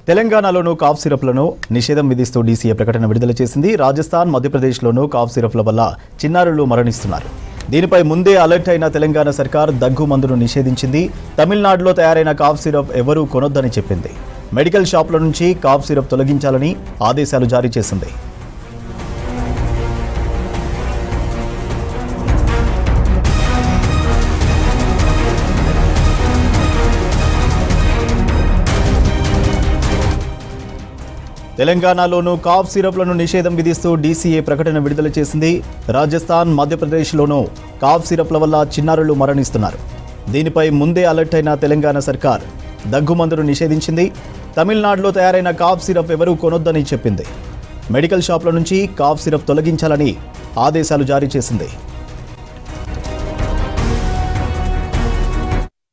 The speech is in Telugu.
తెలంగాణలోనూ కాఫ్ సిరప్లను నిషేధం విధిస్తూ డీసీఏ ప్రకటన విడుదల చేసింది. రాజస్థాన్, మధ్యప్రదేశ్లోనూ కాఫ్ సిరప్ల వల్ల చిన్నారులు మరణిస్తున్నారు. దీనిపై ముందే అలర్ట్ అయిన తెలంగాణ సర్కార్ దగ్గు మందును నిషేధించింది. తమిళనాడులో తయారైన కాఫ్ సిరప్ ఎవరూ కొనొద్దని చెప్పింది. మెడికల్ షాపుల నుంచి కాఫ్ సిరప్ తొలగించాలని ఆదేశాలు జారీ చేసింది. తెలంగాణలోనూ కాఫ్ సిరప్లను నిషేధం విధిస్తూ డీసీఏ ప్రకటన విడుదల చేసింది. రాజస్థాన్, మధ్యప్రదేశ్లోనూ కాఫ్ సిరప్ల వల్ల చిన్నారులు మరణిస్తున్నారు. దీనిపై ముందే అలర్ట్ అయిన తెలంగాణ సర్కార్ దగ్గుమందును నిషేధించింది. తమిళనాడులో తయారైన కాఫ్ సిరప్ ఎవరూ కొనొద్దని చెప్పింది. మెడికల్ షాపుల నుంచి కాఫ్ సిరప్ తొలగించాలని ఆదేశాలు జారీ చేసింది.